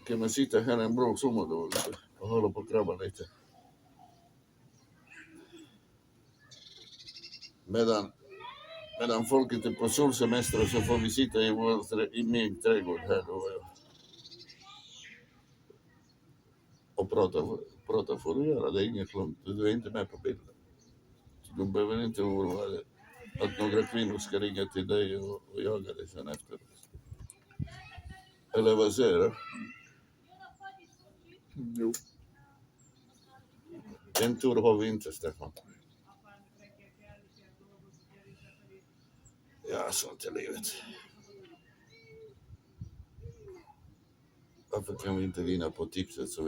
Kan man sitta här en bra sommardag och hålla på och krabba lite. Medan folket är på solsemester så får vi sitta i min trädgård här då. Och prata får du göra, det är inget långt. Du är inte med på bilden. Så du behöver inte oroa dig att några kvinnor ska ringa till dig och jaga dig sen efter. Eller vad säger du? Jo. En tur har vi inte, Stefan. Ja, sånt är livet. Varför kan vi inte vinna på tipset så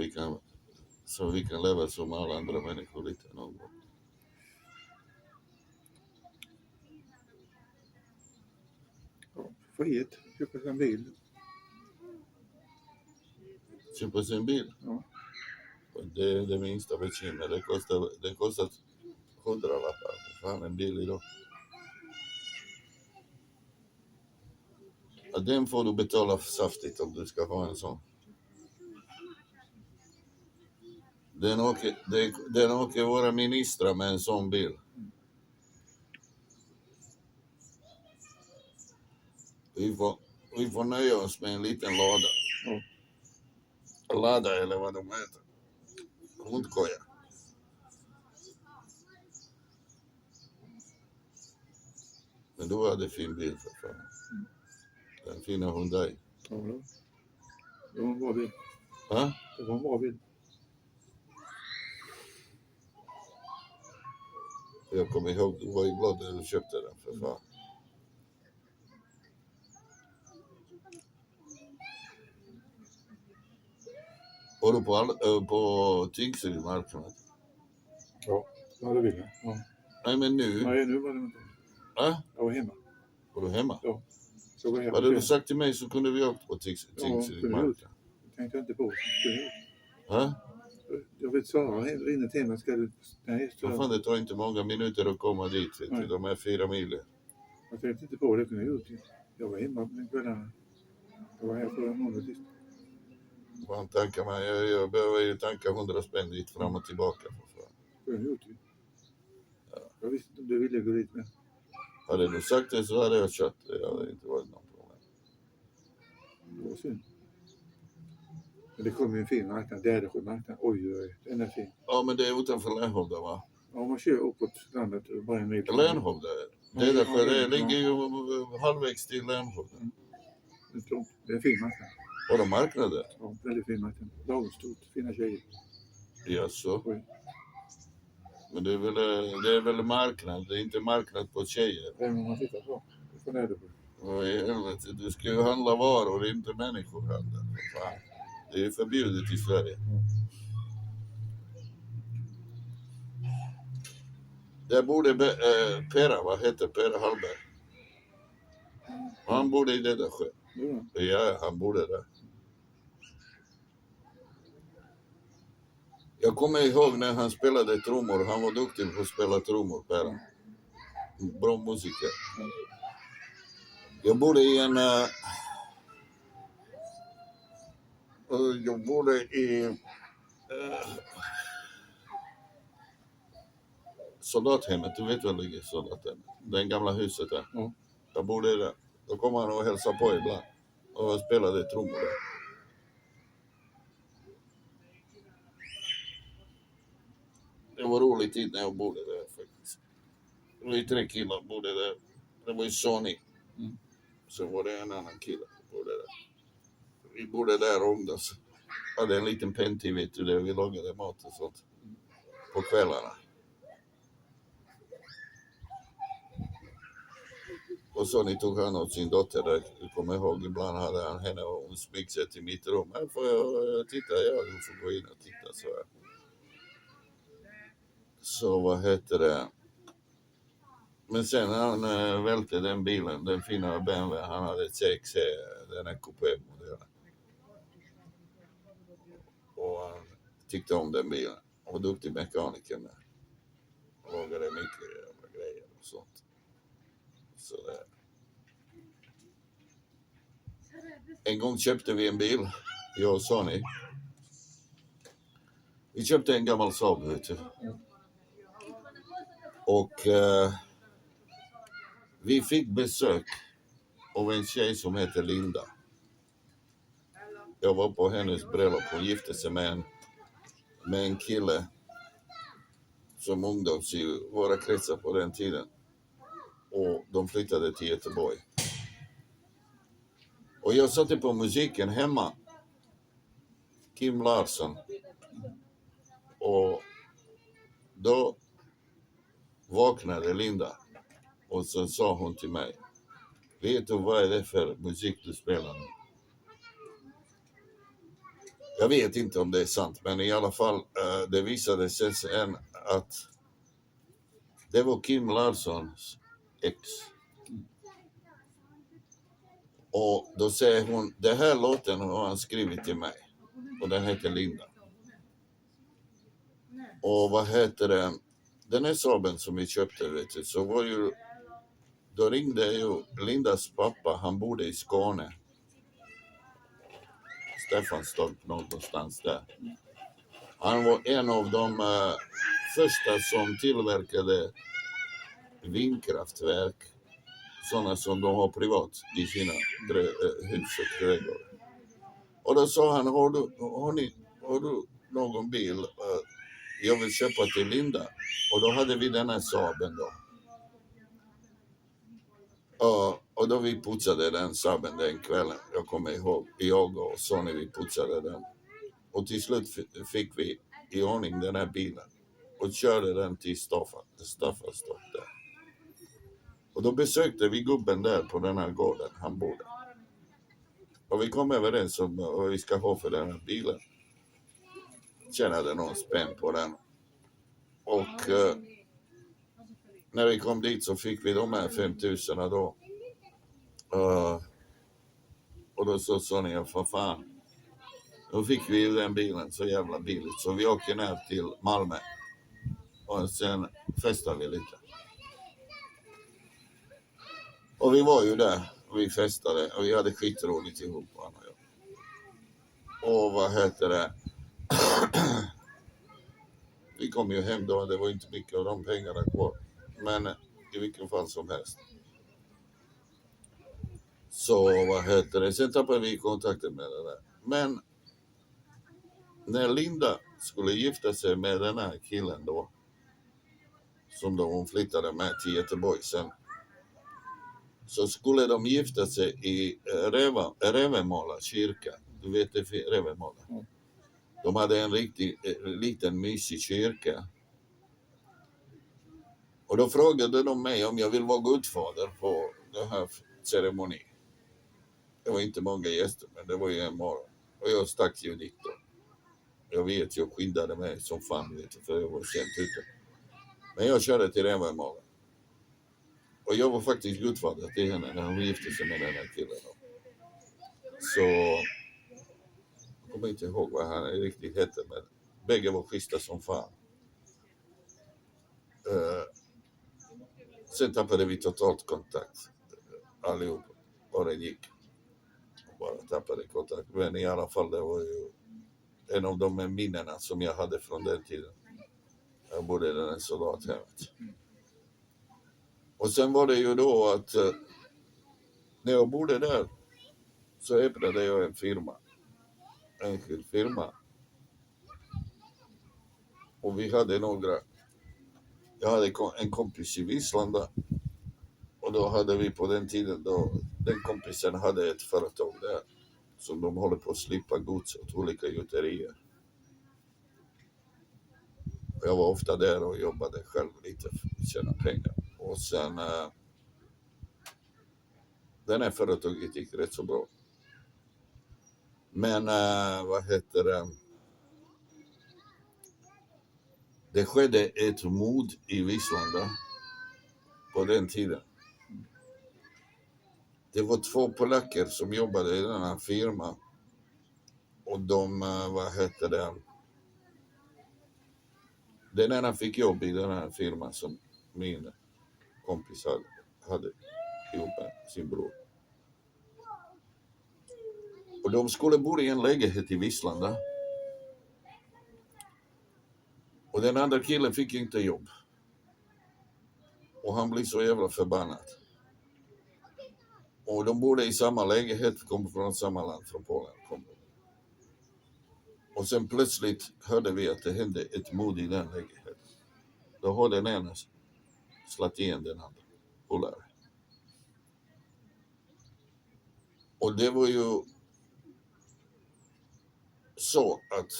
vi kan leva som alla andra människor lite någon gång? Ja, frihet. Köpa sig en bil. Köpa sig en bil? Ja. Det är det minsta bekymmer. Det kostar 100 lappar. Fan, en bil idag. Ja, den får du betala saftigt om du ska ha en sån. Den åker våra ministrar med en sån bil. Vi får nöja oss med en liten lada. Ja. Lada eller vad de heter. Hundkoja. Men du hade fin bil för fan. Den fina Hyundai. Ja, det var en bra bil. Va? Det var en bra bil. Jag kommer ihåg, du var ju glad när du köpte den för fan. Var du på Tingsrydsmarknaden? Ja, det vill jag. Ja. Nej, men nu. Nej, nu var det inte. Va? Jag var hemma. Var du hemma? Ja. Så var jag Hade du sagt till mig så kunde vi åkt på Tingsrydsmarknaden. Det tänkte jag inte på. Va? Jag vet Sara rinner till mig. Ska du... Nej, så... Vad fan, det tar inte många minuter att komma dit. Vet du. De är 4 mil. Jag tänkte inte på det. Kunde jag gjort. Jag var hemma den kvällen. Jag var här för en månad sist. Man tankar man, jag behöver ju tanka 100 spänn dit fram och tillbaka. För fan. Kunde jag gjort. Ja. Jag visste inte om du ville gå dit med. Hade du sagt det så hade jag kört. Det hade inte varit någon problem. Det var synd. Men det kom ju en fin marknad. Dädersjömarknaden. Oj, den är fin. Ja, men det är utanför Länhovda, va? Ja, om man kör uppåt landet bara en mil. Länhovda? Dädersjö, det ligger ju halvvägs till Länhovda. Det är en fin marknad. Var det marknader? Ja, väldigt fin marknad. Lagom stort. Fina tjejer. Jaså? Oj. Men det är väl marknad, det är inte marknad på tjejer. Även om man tittar på. Det får nära på. Vad i helvete, du ska ju handla varor, inte människor handla. Fan. Det är förbjudet i Sverige. Där borde Pera, vad heter Pera Hallberg? Han bodde i Dädersjö. Ja, han bodde där. Jag kommer ihåg när han spelade trummor. Han var duktig på att spela trummor, Pera. Bra musiker. Jag bodde i soldathemmet. Du vet väl ligger soldathemmet? Det gamla huset där. Ja. Jag bodde där. Då kom han och hälsade på ibland. Och jag spelade trummor där. Det var roligt tid när jag bodde där faktiskt. Det var ju 3 killar som bodde där. Det var ju Sonny. Så var det en annan kille som bodde där. Vi bodde där om oss. Hade en liten penty, vet du, där vi lagade mat och sånt. På kvällarna. Och Sonny tog han åt sin dotter där. Jag kommer ihåg, ibland hade han henne och hon smyg sig till mitt rum. Här får jag titta, ja, du får gå in och titta så här. Så vad heter det? Men sen han välte den bilen, den fina BMW, han hade ett CX, den här coupé-modellen. Och han tyckte om den bilen. Han var duktig mekaniker med. Han lagade mycket grejer och sånt. Så det. En gång köpte vi en bil jag och Sonny. Vi köpte en gammal Saab, vet du. Och vi fick besök av en tjej som heter Linda. Jag var på hennes bröllop. Hon gifte sig med en kille som ungdoms i våra kretsar på den tiden. Och de flyttade till Göteborg. Och jag satte på musiken hemma. Kim Larsson. Och då vaknade Linda. Och så sa hon till mig: vet du vad är det för musik du spelar nu? Jag vet inte om det är sant, men i alla fall det visade sig sen att det var Kim Larssons ex. Och då säger hon: det här låten har han skrivit till mig. Och den heter Linda. Och vad heter det? Den här Saaben som vi köpte, vet du, så var ju... Då ringde ju Lindas pappa, han bodde i Skåne. Staffanstorp någonstans där. Han var en av de första som tillverkade vindkraftverk. Sådana som de har privat i sina hus och trädgårdar. Och då sa han: har du någon bil? Jag vill köpa till Linda. Och då hade vi den här Saaben då. Och då vi putsade den Saaben den kvällen. Jag kommer ihåg, jag och Sonny, vi putsade den. Och till slut fick vi i ordning den här bilen. Och körde den till Staffanstorp där. Och då besökte vi gubben där på den här gården han bodde. Och vi kom överens om vad vi ska ha för den här bilen. Tjänade någon spänn på den. Och när vi kom dit så fick vi de här 5 000 då. Och då så sa ni: för fan. Då fick vi ju den bilen så jävla billigt. Så vi åker ner till Malmö. Och sen festade vi lite. Och vi var ju där. Och vi festade. Och vi hade skitroligt ihop. Och vad heter det? Vi kom ju hem då. Det var inte mycket av de pengarna kvar. Men i vilken fall som helst. Så vad heter det? Sen tappade vi kontakten med det där. Men när Linda skulle gifta sig med den här killen då, som då hon flyttade med till Göteborg sen, så skulle de gifta sig i Revemåla kyrka. Du vet det, Revemåla. De hade en riktigt liten mysig kyrka. Och då frågade de mig om jag vill vara gudfader på den här ceremonin. Det var inte många gäster, men det var ju en morgon. Och jag stack ju dit då. Jag vet, jag skyndade mig som fan, vet du, för jag var sent ute. Men jag körde till Revemåla. Och jag var faktiskt gudfader till henne när hon gifte sig med den här killen då. Så jag kommer inte ihåg vad han riktigt hette, men bägge var schyssta som fan. Sen tappade vi totalt kontakt. Allihop. Bara gick. Bara tappade kontakt. Men i alla fall, det var ju en av de minnena som jag hade från den tiden. Jag bodde i den här soldathemmet. Och sen var det ju då att när jag bodde där så öppnade jag en firma. Enskild firma. Och vi hade några. Jag hade en kompis i Vislanda. Och då hade vi på den tiden då, den kompisen hade ett företag där. Som de håller på att slippa gods åt olika gjuterier. Jag var ofta där och jobbade själv lite för att tjäna pengar. Och sen den här företaget gick rätt så bra. Men vad heter det? Det skedde ett mord i Vislanda på den tiden. Det var 2 polacker som jobbade i den här firman. Och de, vad heter det? Den ena fick jobb i den här firman som min kompis hade ihop med sin bror. Och de skulle bo i en lägenhet i Vislanda. Och den andra killen fick inte jobb. Och han blev så jävla förbannad. Och de bodde i samma lägenhet, kom från samma land, från Polen. Och sen plötsligt hörde vi att det hände ett mord i den lägenheten. Då har den ena slagit igen den andra polare. Och det var ju så att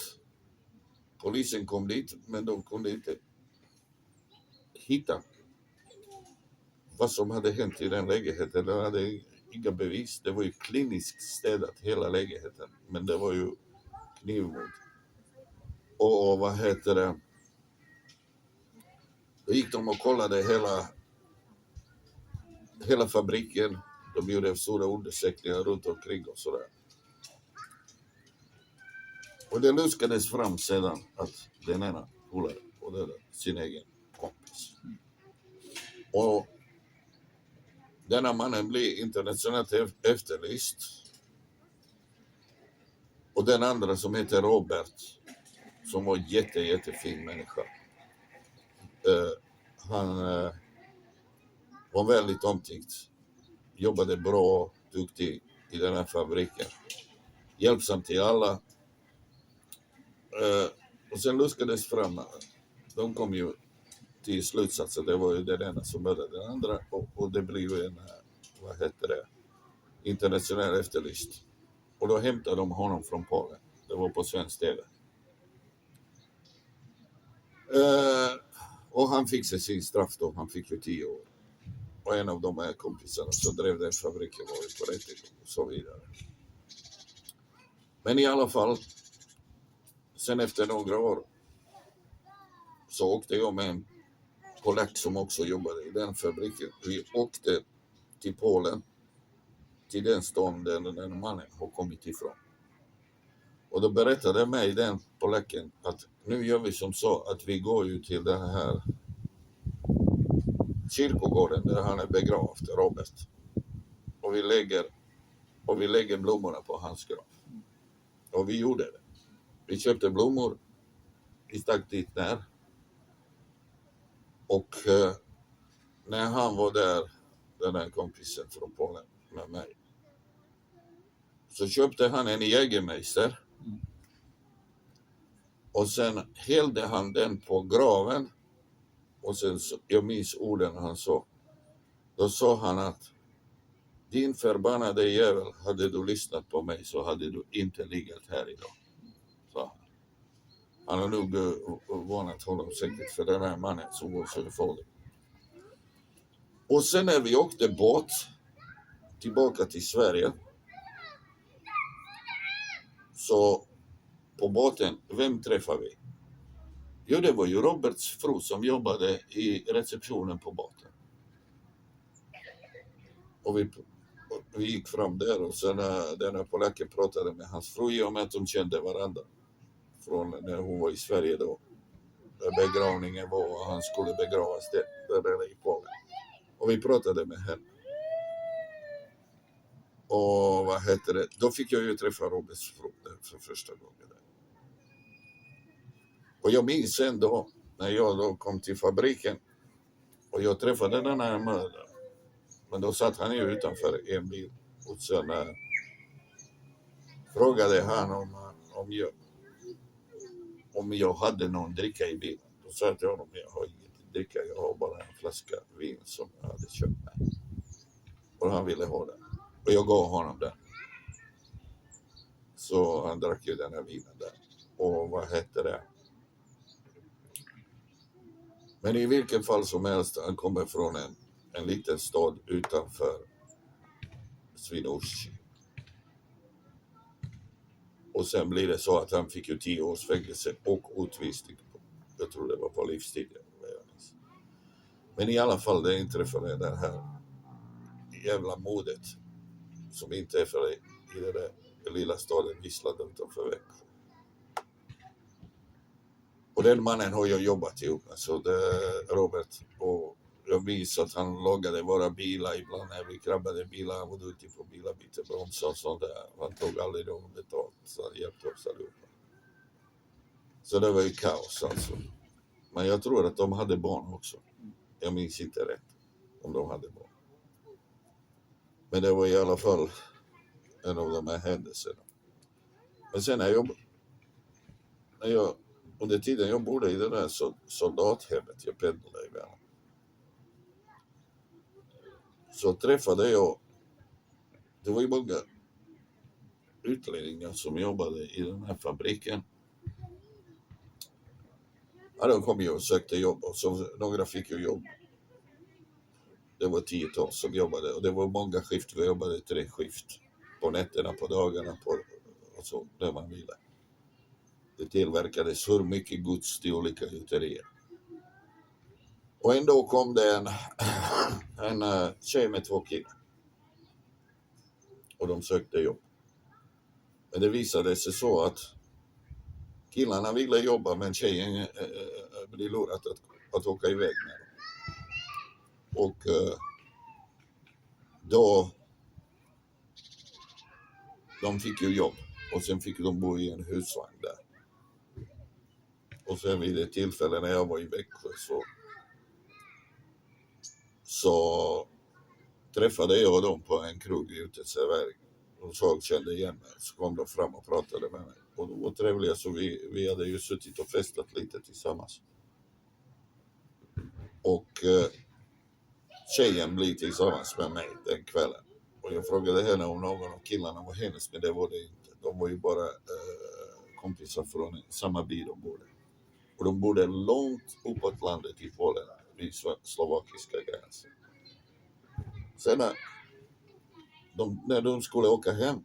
polisen kom dit, men de kunde inte hitta vad som hade hänt i den lägenheten. De hade inga bevis. Det var ju kliniskt städat hela lägenheten. Men det var ju knivmord. Och vad heter det? Då gick de och kollade hela fabriken. De gjorde stora undersökningar runt omkring och sådär. Och det luskades fram sedan att den ena polare och det sin egen kompis. Och denna mannen blir internationellt efterlyst. Och den andra som heter Robert, som var jättefin människa. Han var väldigt omtyckt. Jobbade bra, duktig i den här fabriken. Hjälpsam till alla. Och sen luskades fram. De kom ju till slutsatsen. Det var ju den ena som mördade den andra. Och det blev ju en, internationell efterlyst. Och då hämtade de honom från Polen. Det var på svensk TV. Och han fick sig sin straff då. Han fick ju 10 år. Och en av de här kompisarna som drev den fabriken var ju på rättegång och så vidare. Men i alla fall, sen efter några år så åkte jag med en polack som också jobbade i den fabriken. Vi åkte till Polen, till den stan där den mannen har kommit ifrån. Och då berättade mig den polacken att nu gör vi som så att vi går ju till den här kyrkogården där han är begravd, Robert. Och vi lägger blommorna på hans grav. Och vi gjorde det. Vi köpte blommor, vi stack dit där. Och när han var där, den här kompisen från Polen med mig, så köpte han en Jägermeister. Och sen hällde han den på graven. Och sen, jag minns orden han sa. Då sa han att din förbannade jävel, hade du lyssnat på mig så hade du inte legat här idag. Så han har nog varnat honom säkert för den här mannen som var så farlig. Och sen när vi åkte båt tillbaka till Sverige, så på båten, vem träffade vi? Jo, det var ju Roberts fru som jobbade i receptionen på båten. Och vi gick fram där och sen den här polacken pratade med hans fru i och med att de kände varandra. Från när hon var i Sverige då. Där begravningen var och han skulle begravas där i Polen. Och vi pratade med henne. Och då fick jag ju träffa Roberts fru för första gången. Och jag minns ändå när jag då kom till fabriken och jag träffade den här mördaren. Men då satt han ju utanför en bil och sen frågade han om jag hade någon dricka i bilen. Då sa jag till honom, jag har inget dricka, jag har bara en flaska vin som jag hade köpt mig. Och han ville ha den. Och jag gav honom den. Så han drack ju den här vinen där. Och Men i vilken fall som helst, han kommer från en liten stad utanför Swinoujscie. Och sen blir det så att han fick ju 10 års fängelse och utvisning. Jag tror det var på livstid. Men i alla fall, det inträffade det här jävla mordet som inträffade i den där lilla staden Vislanda utanför Växjö. Och den mannen har jag jobbat ihop med, så det Robert, och jag minns att han lagade våra bilar ibland när vi krabbade bilar. Han var ute på bilar, bytte bromsar och sånt där. Han tog aldrig dem betalt, så han hjälpte oss allihopa. Så det var ju kaos alltså. Men jag tror att de hade barn också. Jag minns inte rätt om de hade barn. Men det var i alla fall en av de här händelserna. Men sen när jag under tiden jag bodde i det där soldathemmet, jag pendlade i världen, så träffade jag, det var ju många utlänningar som jobbade i den här fabriken. Ja, de kom ju och sökte jobb och så några fick ju jobb. Det var 10-tal som jobbade och det var många skift. Vi jobbade 3 skift på nätterna, på dagarna och så där man ville. Det tillverkades hur mycket gods till olika gjuterier. Och ändå kom det en tjej med 2 killar. Och de sökte jobb. Men det visade sig så att killarna ville jobba men tjejen blev lurat att åka iväg med dem. Och då de fick ju jobb och sen fick de bo i en husvagn där. Och sen vid ett tillfälle när jag var i Växjö så träffade jag dem på en krog ute i servering. De kände igen mig, så kom de fram och pratade med mig. Och de var trevliga, så vi hade ju suttit och festat lite tillsammans. Och tjejen blev tillsammans med mig den kvällen. Och jag frågade henne om någon av killarna var hennes, men det var det inte. De var ju bara kompisar från samma by de bodde. Och de bodde långt uppåt landet i Polen, vid slovakiska gränsen. Sen när de skulle åka hem,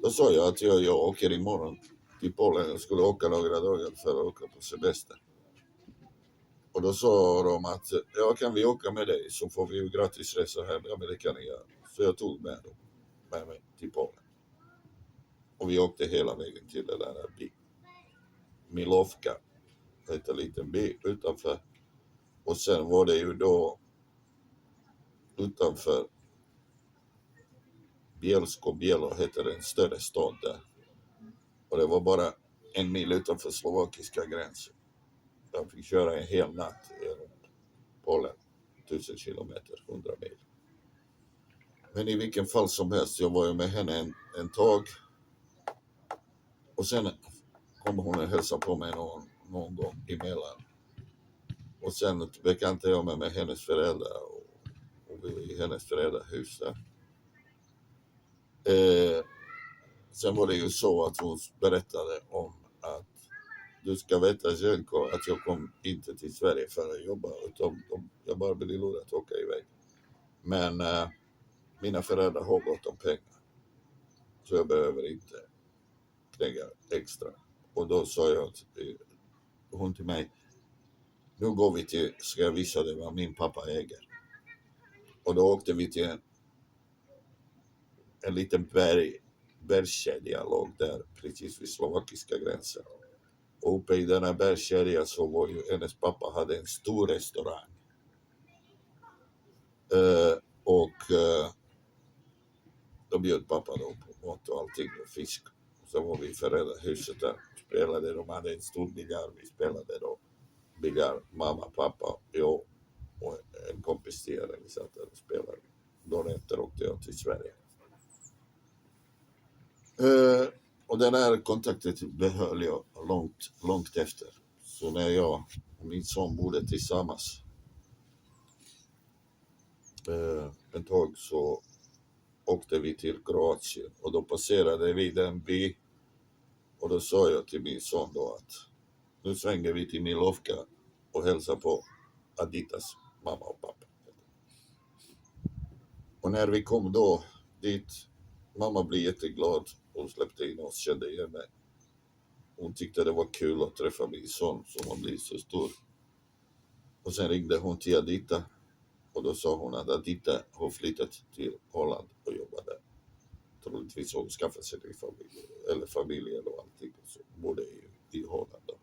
då sa jag att jag åker imorgon till Polen. Jag skulle åka några dagar för att åka på semester. Och då sa de att kan vi åka med dig så får vi ju gratis resa hem. Ja, men det kan ni göra. Så jag tog med dem med mig till Polen. Och vi åkte hela vägen till det där by. Milovka, hette en liten by utanför. Och sen var det ju då utanför Bielsko-Bielo hette den större stad där. Och det var bara 1 mil utanför slovakiska gränsen. Jag fick köra en hel natt genom Polen, 1000 kilometer, 100 mil. Men i vilken fall som helst, jag var ju med henne en tag. Och sen kom hon och hälsade på mig någon gång emellan. Och sen bekantade jag mig med hennes föräldrar och vi var i hennes föräldrahus där. Sen var det ju så att hon berättade om att du ska veta, Jelko, att jag kom inte till Sverige för att jobba, utan jag bara blev lurad att åka iväg. Men mina föräldrar har gott om pengar, så jag behöver inte knäga extra. Och då sa jag hon till mig, nu går vi till, ska jag visa dig vad min pappa äger. Och då åkte vi till en liten bergskedja låg där precis vid slovakiska gränsen. Och uppe i den här bergskedjan så var ju hennes pappa hade en stor restaurang. Då bjöd pappa då på mat och allting och fisk. Och så var vi i föräldrahuset där. De hade en stor biljard. Vi spelade då biljard, mamma, pappa, jag och en kompis till er. Vi satt där och spelade. Dagen efter åkte jag till Sverige. Och den här kontakten behöll jag långt efter. Så när jag och min son bodde tillsammans en tag så åkte vi till Kroatien. Och då passerade vi den by. Och då sa jag till min son då att nu svänger vi till Milovka och hälsar på Aditas mamma och pappa. Och när vi kom då dit, mamma blev jätteglad. Hon släppte in oss, kände igen mig. Hon tyckte det var kul att träffa min son som har blivit så stor. Och sen ringde hon till Adita. Och då sa hon att Adita har flyttat till Holland och jobbar där. Troligtvis hon skaffat sig familj eller allting. Så bodde i Holland då.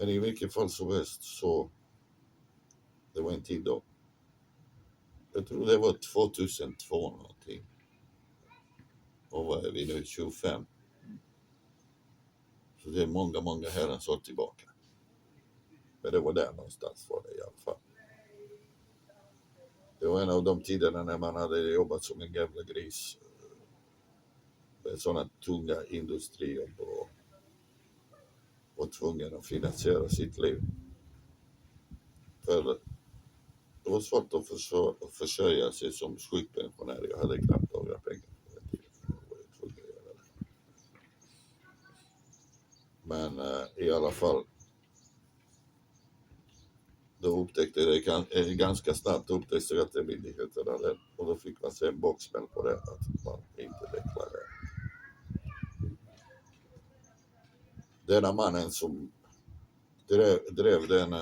Men i vilket fall som helst så det var en tid då. Jag tror det var 2002 någonting. Och vad är vi nu? 25. Så det är många herrans år tillbaka. Men det var där någonstans var det i alla fall. Det var en av de tiderna när man hade jobbat som en jävla gris. Med sådana tunga industrijobb och var tvungen att finansiera sitt liv. För det var svårt att försörja sig som sjukpensionär. Jag hade knappt några pengar. Men i alla fall då upptäckte det ganska snabbt upptäckte skattemyndigheterna det. Och då fick man se en boxsmäll på det att man inte deklarerar. Denna mannen som drev den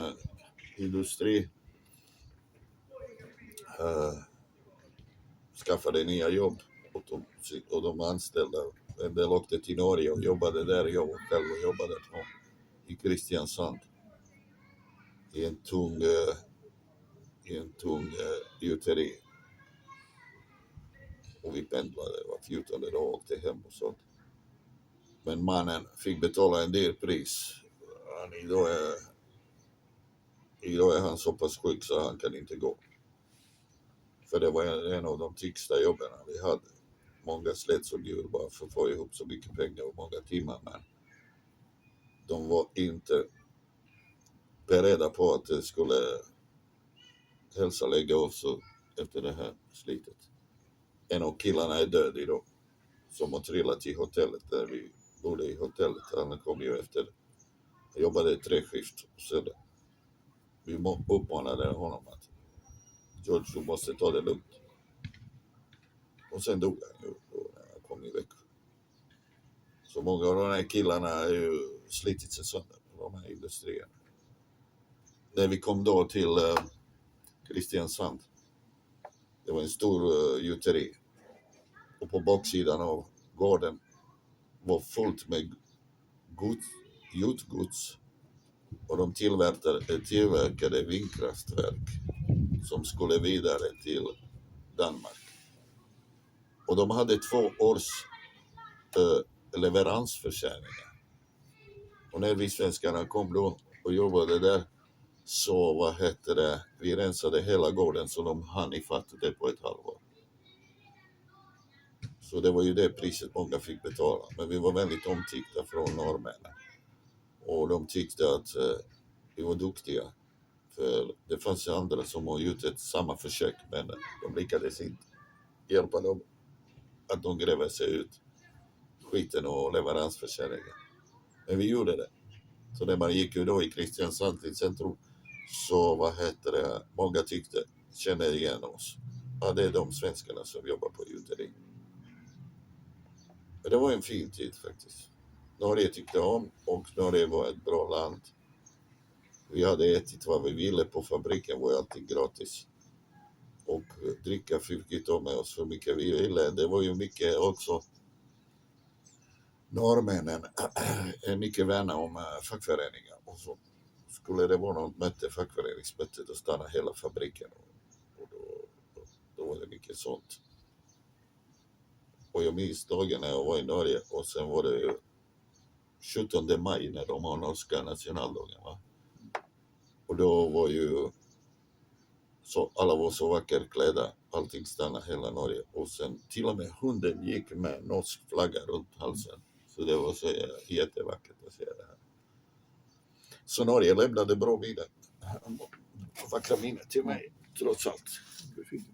industri skaffade nya jobb och de anställda. En del åkte till Norge och jobbade där. Jag själv jobbade i Kristiansand i en tung gjuteri. Och vi pendlade var 14:e dag och åkte hem och sånt. Men mannen fick betala en dyr pris. Idag är han så pass sjuk så han kan inte gå. För det var en av de tyngsta jobben vi hade. Många slet som djur bara för att få ihop så mycket pengar och många timmar. Men de var inte beredda på att det skulle hälsa lägga av så efter det här slitet. En av killarna är död idag. Som har trillat i hotellet där vi bodde i hotellet. Han kom ju efter. Jag jobbade 3 skift. Så vi uppmanade honom att George, du måste ta det lugnt. Och sen dog han ju när han kom i veckan. Så många av de här killarna är ju slitit sig sönder på de här industrierna. När vi kom då till Kristiansand. Det var en stor gjuteri. Och på baksidan av gården var fullt med gjutgods. Och de tillverkade vindkraftverk som skulle vidare till Danmark. Och de hade 2 års leveransförsäljningar. Och när vi svenskarna kom då och jobbade där så vi rensade hela gården så de hann ifatt det på ett halvår. Så det var ju det priset många fick betala. Men vi var väldigt omtyckta från norrmännen. Och de tyckte att vi var duktiga. För det fanns andra som har gjort samma försök men de lyckades inte hjälpa dem att de gräver sig ut skiten och leveransförsäljningen. Men vi gjorde det. Så när man gick ju då i Kristiansand till centrum så många känner igen oss. Ja, det är de svenskarna som jobbar på gjuteri. Men det var en fin tid faktiskt. Norge tyckte om och Norge var ett bra land. Vi hade ätit vad vi ville på fabriken, var alltid gratis. Och dricka fick vi ta med oss för mycket vi ville. Det var ju mycket också. Norrmännen är mycket vänner om fackföreningar. Och så skulle det vara något möte, fackföreningsmöte, då stannade hela fabriken. Och då var det mycket sånt. Och jag minns dagen när jag var i Norge och sen var det ju 17 maj när de har norska nationaldagen, va? Och då var ju så alla var så vackert klädda, allting stannade hela Norge. Och sen till och med hunden gick med norsk flagga runt halsen. Så det var så jättevackert att se det här. Så Norge lämnade bra minnen. Vackra minnen till mig, trots allt. Det är fint.